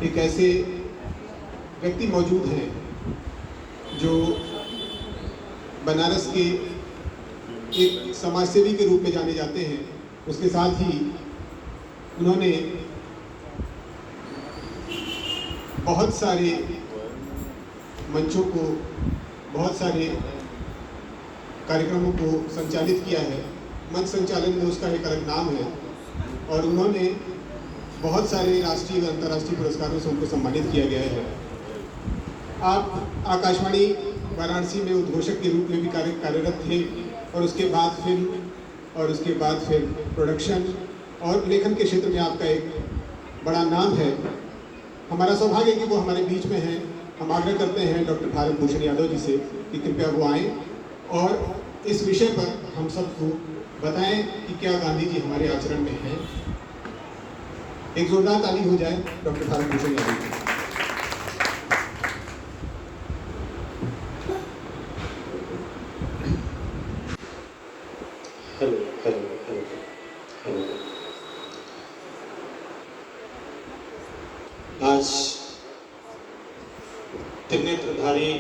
एक ऐसे व्यक्ति मौजूद हैं जो बनारस के एक समाजसेवी के रूप में जाने जाते हैं। उसके साथ ही उन्होंने बहुत सारे मंचों को, बहुत सारे कार्यक्रमों को संचालित किया है। मंच संचालन में उसका एक अलग नाम है और उन्होंने बहुत सारे राष्ट्रीय व अंतर्राष्ट्रीय पुरस्कारों से उनको सम्मानित किया गया है। आप आकाशवाणी वाराणसी में उद्घोषक के रूप में भी कार्यरत थे और उसके बाद फिल्म और उसके बाद फिर प्रोडक्शन और लेखन के क्षेत्र में आपका एक बड़ा नाम है। हमारा सौभाग्य है कि वो हमारे बीच में हैं। हम आग्रह करते हैं डॉक्टर भारत भूषण यादव जी से कि कृपया वो आएँ और इस विषय पर हम सबको बताएं कि क्या गांधी जी हमारे आचरण में हैं। एक जोरदार ताली हो जाए doctor Bharat Bhushan Yadav ji. Hello hello hello hello. आज त्रिनेत्रधारी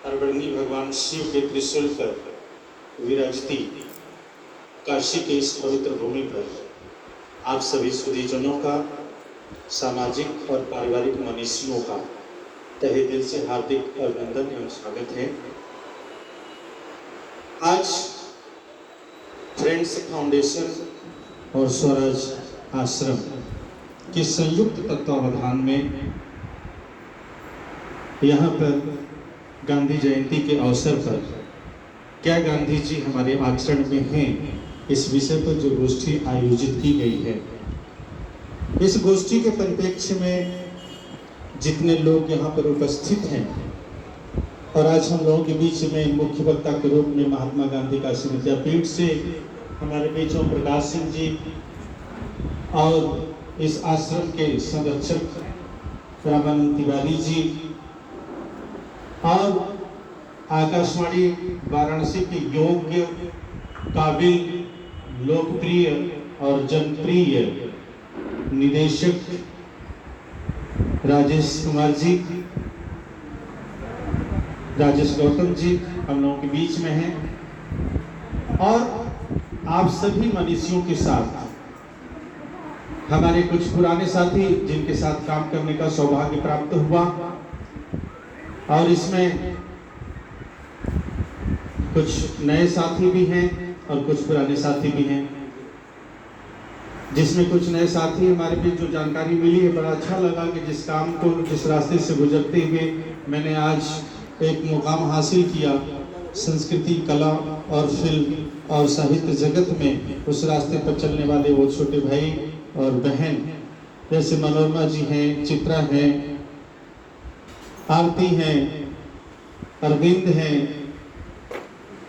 अरवणगी भगवान शिव के त्रिशूल पर विराजती काशी के इस पवित्र भूमि पर आप सभी सुधीजनों का, सामाजिक और पारिवारिक मनीषियों का तहे दिल से हार्दिक अभिनंदन एवं स्वागत है। आज फ्रेंड्स फाउंडेशन और स्वराज आश्रम के संयुक्त तत्वावधान में यहाँ पर गांधी जयंती के अवसर पर क्या गांधी जी हमारे आचरण में हैं, इस विषय पर जो गोष्ठी आयोजित की गई है। इस गोष्ठी के परिप्रेक्ष्य में जितने लोग यहाँ पर उपस्थित हैं और आज हम लोगों के बीच में मुख्य वक्ता के रूप में महात्मा गांधी काशी विद्यापीठ से हमारे बीच ओम प्रकाश सिंह जी और इस आश्रम के संरक्षक रामानंद तिवारी जी और आकाशवाणी वाराणसी के योग्य, काबिल, लोकप्रिय और जनप्रिय निदेशक राजेश कुमार जी, राजेश गौतम जी हम लोगों के बीच में हैं और आप सभी मनीषियों के साथ हमारे कुछ पुराने साथी जिनके साथ काम करने का सौभाग्य प्राप्त हुआ और इसमें कुछ नए साथी भी हैं और कुछ पुराने साथी भी हैं। जिसमें कुछ नए साथी हमारे बीच जो जानकारी मिली है, बड़ा अच्छा लगा कि जिस काम को, जिस रास्ते से गुजरते हुए मैंने आज एक मुकाम हासिल किया संस्कृति, कला और फिल्म और साहित्य जगत में, उस रास्ते पर चलने वाले वो छोटे भाई और बहन जैसे मनोरमा जी हैं, चित्रा हैं, आरती हैं, अरविंद हैं,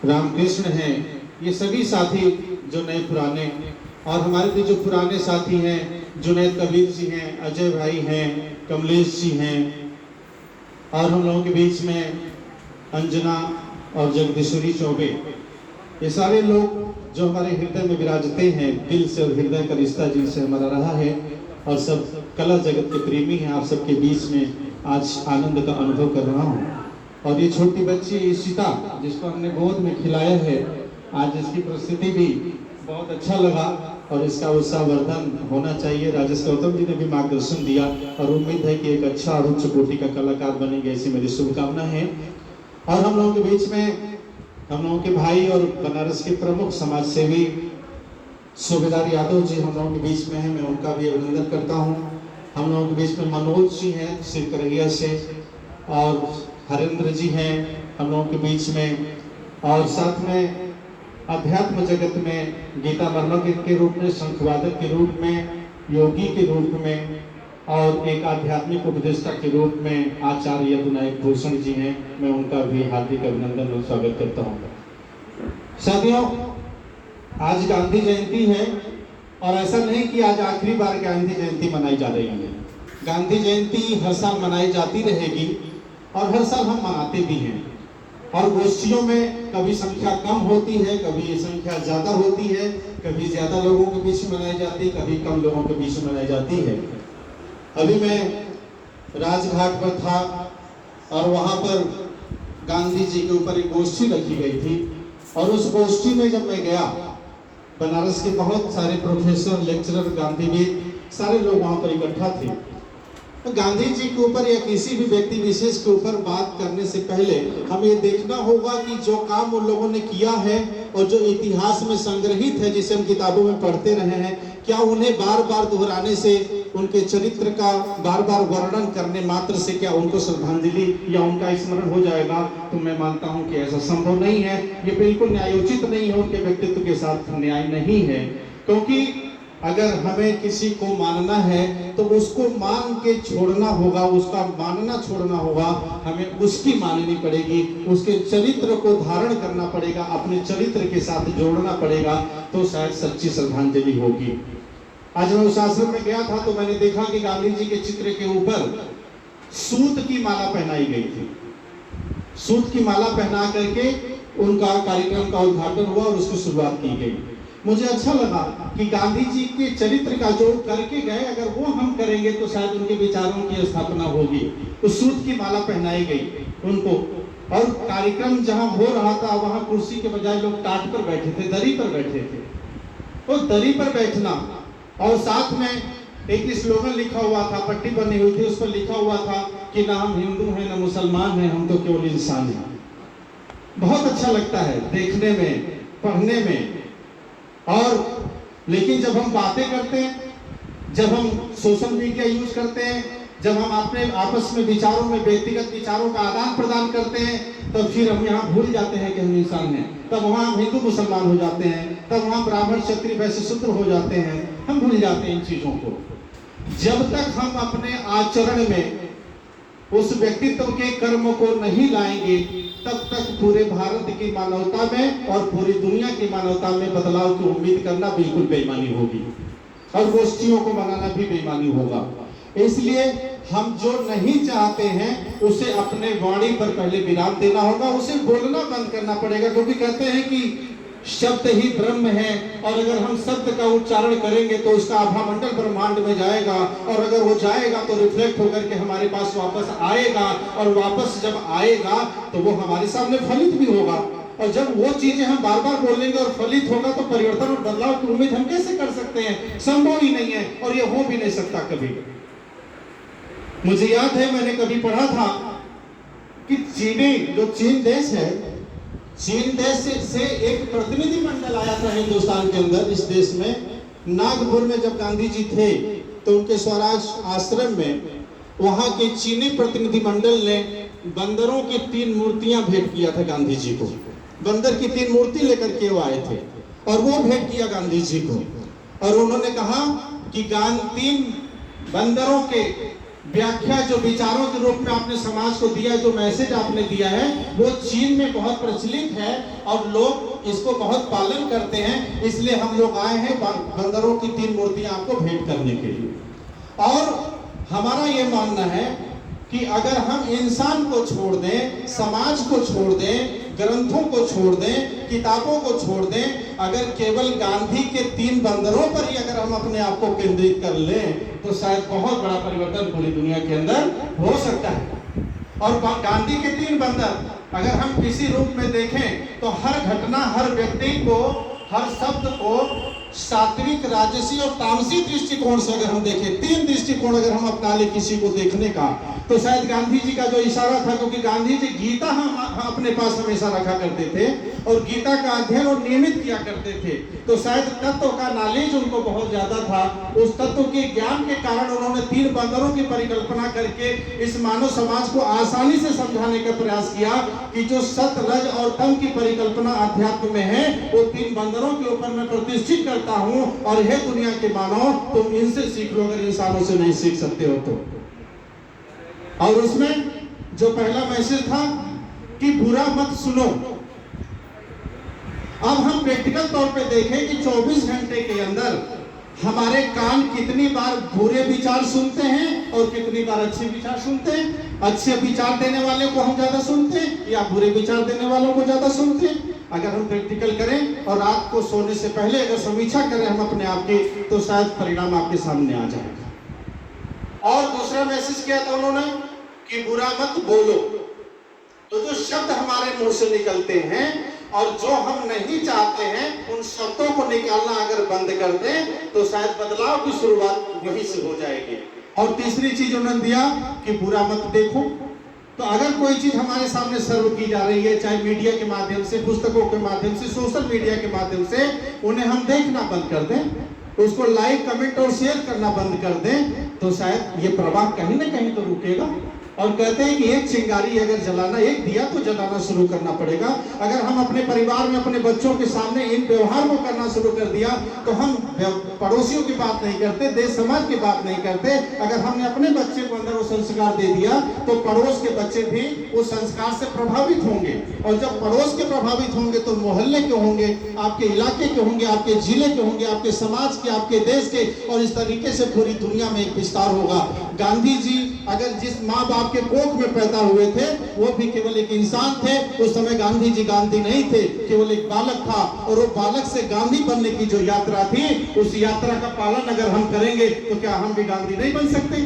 रामकृष्ण हैं, ये सभी साथी जो नए पुराने और हमारे भी जो पुराने साथी हैं, जुनैद कबीर जी हैं, अजय भाई हैं, कमलेश जी हैं और हम लोगों के बीच में अंजना और जगदीश्वरी चौबे, ये सारे लोग जो हमारे हृदय में विराजते हैं। दिल से और हृदय का रिश्ता जिनसे हमारा रहा है और सब कला जगत के प्रेमी हैं। आप सबके बीच में आज आनंद का अनुभव कर रहा हूँ और ये छोटी बच्ची ईशिता जिसको हमने गोद में खिलाया है, आज इसकी प्रस्तुति भी बहुत अच्छा लगा और इसका उत्साहवर्धन होना चाहिए। राजेश गौतम जी ने भी मार्गदर्शन दिया और उम्मीद है कि एक अच्छा और उच्च कोटि का कलाकार बनेंगे, ऐसी मेरी शुभकामना है। और हम लोगों के बीच में हम लोगों के भाई और बनारस के प्रमुख समाज सेवी सूबेदार यादव जी हम लोगों के बीच में हैं, मैं उनका भी अभिनंदन करता हूँ। हम लोगों के बीच में मनोज जी हैं सिरकरैया से और हरेंद्र जी हैं हम लोगों के बीच में, और साथ में अध्यात्म जगत में गीता वर्मा के रूप में, शंखवादक के रूप में, योगी के रूप में और एक आध्यात्मिक उपदेष्टा के रूप में आचार्य यदुनायक भूषण जी हैं, मैं उनका भी हार्दिक अभिनंदन और स्वागत करता हूँ। साथियों, आज गांधी जयंती है और ऐसा नहीं कि आज आखिरी बार गांधी जयंती मनाई जा रही है। गांधी जयंती हर साल मनाई जाती रहेगी और हर साल हम मनाते भी हैं और गोष्ठियों में कभी संख्या कम होती है, कभी संख्या ज्यादा होती है, कभी ज्यादा लोगों के बीच में मनाई जाती है, कभी कम लोगों के बीच में मनाई जाती है। अभी मैं राजघाट पर था और वहाँ पर गांधी जी के ऊपर एक गोष्ठी रखी गई थी। और उस गोष्ठी में जब मैं गया, बनारस के बहुत सारे प्रोफेसर, लेक्चरर, गांधीविद, सारे लोग वहाँ पर इकट्ठा थे। तो गांधी जी के ऊपर या किसी भी व्यक्ति विशेष के ऊपर बात करने से पहले हमें ये देखना होगा कि जो काम उन लोगों ने किया है और जो इतिहास में संग्रहित है, जिसे हम किताबों में पढ़ते रहे हैं, क्या उन्हें बार बार दोहराने से, उनके चरित्र का बार बार वर्णन करने मात्र से क्या उनको श्रद्धांजलि या उनका स्मरण हो जाएगा? तो मैं मानता हूं कि ऐसा संभव नहीं है। ये बिल्कुल न्यायोचित नहीं है, उनके व्यक्तित्व के साथ न्याय नहीं है। क्योंकि अगर हमें किसी को मानना है तो उसको मान के छोड़ना होगा, उसका मानना छोड़ना होगा, हमें उसकी माननी पड़ेगी, उसके चरित्र को धारण करना पड़ेगा, अपने चरित्र के साथ जोड़ना पड़ेगा, तो शायद सच्ची श्रद्धांजलि होगी। आज मैं उस आश्रम में गया था तो मैंने देखा कि गांधी जी के चित्र के ऊपर सूत की माला पहनाई गई थी। सूत की माला पहना करके उनका कार्यक्रम का उद्घाटन हुआ और उसकी शुरुआत की गई। मुझे अच्छा लगा कि गांधी जी के चरित्र का जो करके गए, अगर वो हम करेंगे तो शायद उनके विचारों की स्थापना होगी। तो सूत की माला पहनाई गई उनको, और कार्यक्रम जहां हो रहा था वहां कुर्सी के बजाय लोग टाट पर बैठे थे, दरी पर बैठे थे। तो दरी पर बैठना, और साथ में एक स्लोगन लिखा हुआ था, पट्टी बनी हुई थी, उस पर लिखा हुआ था कि ना हम हिंदू हैं ना मुसलमान हैं, हम तो केवल इंसान हैं। बहुत अच्छा लगता है देखने में, पढ़ने में। और लेकिन जब हम बातें करते हैं, जब हम सोशल मीडिया यूज करते हैं, जब हम अपने आपस में विचारों में, व्यक्तिगत विचारों का आदान प्रदान करते हैं, तब फिर हम यहाँ भूल जाते हैं कि हम इंसान हैं। तब वहाँ हम हिंदू मुसलमान हो जाते हैं, तब वहाँ ब्राह्मण क्षत्रिय वैश्य शूद्र हो जाते हैं, हम भूल जाते हैं इन चीजों को। जब तक हम अपने आचरण में उस व्यक्तित्व के कर्म को नहीं लाएंगे, तब तक पूरे भारत की मानवता में और पूरी दुनिया की मानवता में बदलाव की उम्मीद करना बिल्कुल बेईमानी होगी, और गोष्ठियों को बनाना भी बेईमानी होगा। इसलिए हम जो नहीं चाहते हैं उसे अपने वाणी पर पहले विराम देना होगा, उसे बोलना बंद करना पड़ेगा। क्योंकि कहते हैं कि शब्द ही ब्रह्म है, और अगर हम शब्द का उच्चारण करेंगे तो उसका आभामंडल ब्रह्मांड में जाएगा, और अगर वो जाएगा तो रिफ्लेक्ट होकर के हमारे पास वापस आएगा, और वापस जब आएगा तो वो हमारे सामने फलित भी होगा। और जब वो चीजें हम बार बार बोलेंगे और फलित होगा तो परिवर्तन और बदलाव की उम्मीद हम कैसे कर सकते हैं? संभव ही नहीं है, और ये हो भी नहीं सकता कभी। मुझे याद है मैंने कभी पढ़ा था कि चीन देश है, चीन देश से एक प्रतिनिधि मंडल आया था हिंदुस्तान के अंदर। इस देश में नागपुर में जब गांधी जी थे तो उनके स्वराज आश्रम में वहां के चीनी प्रतिनिधि मंडल ने बंदरों की 3 मूर्तियां भेंट किया था गांधी जी को। बंदर की 3 मूर्ति लेकर के वो आए थे और वो भेंट किया गांधी जी को, और उन्होंने कहा कि 3 बंदरों के व्याख्या, जो विचारों के रूप में आपने समाज को दिया, जो मैसेज आपने दिया है, वो चीन में बहुत प्रचलित है और लोग इसको बहुत पालन करते हैं। इसलिए हम लोग आए हैं बंदरों की 3 मूर्तियां आपको भेंट करने के लिए। और हमारा ये मानना है कि अगर हम इंसान को छोड़ दें, समाज को छोड़ दें, ग्रंथों को छोड़ दें, किताबों को छोड़ दें, अगर केवल गांधी के 3 बंदरों पर ही अगर हम अपने आप को केंद्रित कर लें तो शायद बहुत बड़ा परिवर्तन पूरी दुनिया के अंदर हो सकता है। और गांधी के 3 बंदर अगर हम किसी रूप में देखें तो हर घटना, हर व्यक्ति को, हर शब्द को सात्विक, राजसी और तामसी दृष्टिकोण से अगर हम देखें, 3 दृष्टिकोण अगर हम अपना ले किसी को देखने का, तो शायद गांधी जी का जो इशारा था, क्योंकि गांधी जी गीता हम अपने पास हमेशा रखा करते थे और गीता का अध्ययन और नियमित किया करते थे, तो शायद तत्व का नॉलेज उनको बहुत ज्यादा था। उस तत्व के ज्ञान के कारण उन्होंने 3 बंदरों की परिकल्पना करके इस मानव समाज को आसानी से समझाने का प्रयास किया कि जो सत, रज और तम की परिकल्पना अध्यात्म में है, वो 3 बंदरों के ऊपर मैं प्रतिष्ठित करता हूं, और हे दुनिया के मानव, तुम इनसे सीख लो अगर इंसानों से नहीं सीख सकते हो तो। और उसमें जो पहला मैसेज था कि बुरा मत सुनो। अब हम प्रैक्टिकल तौर पे देखें कि 24 घंटे के अंदर हमारे कान कितनी बार बुरे विचार सुनते हैं और कितनी बार अच्छे विचार सुनते हैं। अच्छे विचार देने वाले को हम ज्यादा सुनते हैं या बुरे विचार देने वालों को ज्यादा सुनते हैं? अगर हम प्रैक्टिकल करें और रात को सोने से पहले अगर समीक्षा करें हम अपने आप की, तो शायद परिणाम आपके सामने आ जाएगा। और दूसरा मैसेज क्या था उन्होंने कि बुरा मत बोलो। तो जो शब्द हमारे मुंह से निकलते हैं और जो हम नहीं चाहते हैं उन शब्दों को निकालना अगर बंद कर दें तो शायद बदलाव की शुरुआत वहीं से हो जाएगी। और तीसरी चीज उन्होंने दिया कि बुरा मत देखो। तो अगर कोई चीज हमारे सामने सर्व की जा रही है, चाहे मीडिया के माध्यम से, पुस्तकों के माध्यम से, सोशल मीडिया के माध्यम से, उन्हें हम देखना बंद कर दें, उसको लाइक, कमेंट और शेयर करना बंद कर दें, तो शायद ये प्रवाह कहीं ना कहीं तो रुकेगा। और कहते हैं कि एक चिंगारी अगर जलाना, एक दिया तो जलाना शुरू करना पड़ेगा। अगर हम अपने परिवार में अपने बच्चों के सामने इन व्यवहार को करना शुरू कर दिया तो हम पड़ोसियों की बात नहीं करते, देश समाज की बात नहीं करते। अगर हमने अपने बच्चे को अंदर वो संस्कार दे दिया तो पड़ोस के बच्चे भी उस संस्कार से प्रभावित होंगे, और जब पड़ोस के प्रभावित होंगे तो मोहल्ले के होंगे, आपके इलाके के होंगे, आपके जिले के होंगे, आपके समाज के, आपके देश के, और इस तरीके से पूरी दुनिया में एक विस्तार होगा। गांधी जी अगर जिस माँ बाप के कोख में पैदा हुए थे वो भी केवल एक इंसान थे। उस समय गांधी जी गांधी नहीं थे, केवल एक बालक था, और वो बालक से गांधी बनने की जो यात्रा थी, उस यात्रा का पालन अगर हम करेंगे तो क्या हम भी गांधी नहीं बन सकते?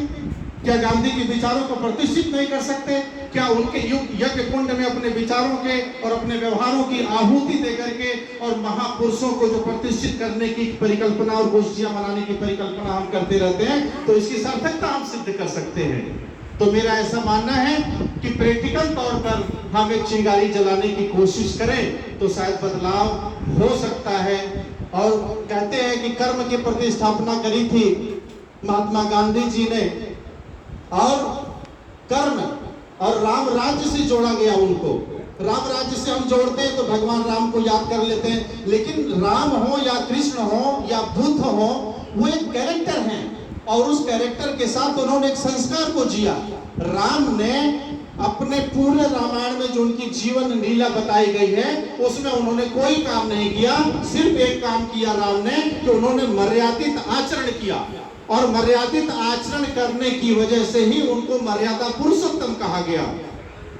क्या गांधी के विचारों को प्रतिष्ठित नहीं कर सकते? क्या उनके यज्ञ कुंड में अपने विचारों के और अपने व्यवहारों की आहुति देकर के और महापुरुषों को जो प्रतिष्ठित करने की परिकल्पना और गोष्ठियां मनाने की परिकल्पना हम करते रहते हैं, तो इसकी सार्थकता हम सिद्ध कर सकते हैं। तो मेरा ऐसा मानना है कि प्रैक्टिकल तौर पर हम एक चिंगारी जलाने की कोशिश करें तो शायद बदलाव हो सकता है। और कहते हैं कि कर्म की प्रतिस्थापना करी थी महात्मा गांधी जी ने, और कर्म और राम राज्य से जोड़ा गया उनको। राम राज्य से हम जोड़ते हैं तो भगवान राम को याद कर लेते हैं, लेकिन राम हो या कृष्ण हो या बुद्ध हो, वो एक कैरेक्टर हैं, और उस कैरेक्टर के साथ उन्होंने एक संस्कार को जिया। राम ने अपने पूरे रामायण में जो उनकी जीवन लीला बताई गई है उसमें उन्होंने कोई काम नहीं किया, सिर्फ एक काम किया राम ने कि उन्होंने मर्यादित आचरण किया, और मर्यादित आचरण करने की वजह से ही उनको मर्यादा पुरुषोत्तम कहा गया।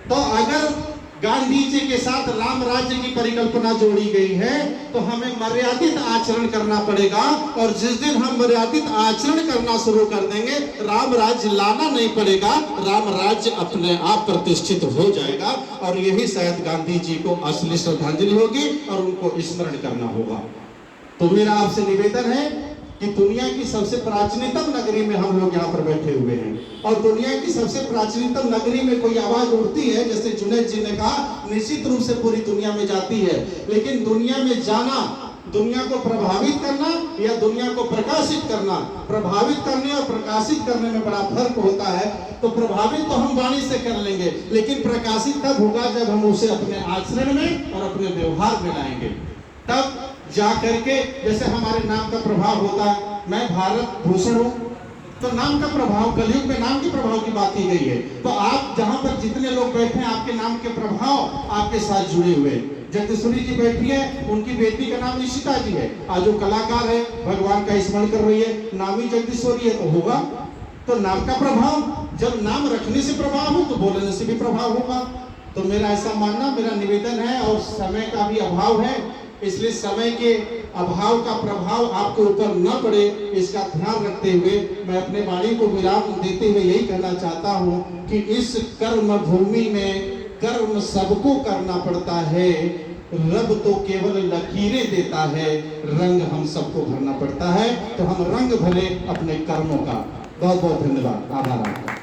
तो अगर गांधी जी के साथ राम राज्य की परिकल्पना जोड़ी गई है तो हमें मर्यादित आचरण करना पड़ेगा, और जिस दिन हम मर्यादित आचरण करना शुरू कर देंगे राम राज्य लाना नहीं पड़ेगा, राम राज्य अपने आप प्रतिष्ठित हो जाएगा। और यही शायद गांधी जी को असली श्रद्धांजलि होगी और उनको स्मरण करना होगा। तो मेरा आपसे निवेदन है कि दुनिया की सबसे प्राचीनतम नगरी में हम लोग यहाँ पर बैठे हुए हैं, और दुनिया की सबसे प्राचीनतम नगरी में कोई आवाज उठती है, जैसे जुनैद जी ने कहा, निश्चित रूप से पूरी दुनिया में जाती है। लेकिन दुनिया में जाना, दुनिया को प्रभावित करना या दुनिया को प्रकाशित करना, प्रभावित करने और प्रकाशित करने में बड़ा फर्क होता है। तो प्रभावित तो हम वाणी से कर लेंगे, लेकिन प्रकाशित तब होगा जब हम उसे अपने आचरण में और अपने व्यवहार में लाएंगे, तब जा करके। जैसे हमारे नाम का प्रभाव होता है, मैं भारत भूषण हूँ, तो नाम का प्रभाव, कलयुग में नाम के प्रभाव की बात की गई है। तो आप जहाँ पर जितने लोग बैठे हैं आपके नाम के प्रभाव आपके साथ जुड़े हुए। जगदीश्वरी जी बैठी है, उनकी बेटी का नाम ईशिता जी है, आज जो कलाकार है भगवान का स्मरण कर रही है, नाम ही जगदीश्वरी है, तो होगा। तो नाम का प्रभाव, जब नाम रखने से प्रभाव हो तो बोलने से भी प्रभाव होगा। तो मेरा ऐसा मानना, मेरा निवेदन है, और समय का भी अभाव है, इसलिए समय के अभाव का प्रभाव आपके ऊपर न पड़े, इसका ध्यान रखते हुए मैं अपने वाणी को विराम देते हुए यही कहना चाहता हूँ कि इस कर्म भूमि में कर्म सबको करना पड़ता है, रब तो केवल लकीरें देता है, रंग हम सबको भरना पड़ता है। तो हम रंग भरे अपने कर्मों का। बहुत बहुत धन्यवाद, आभार आपका।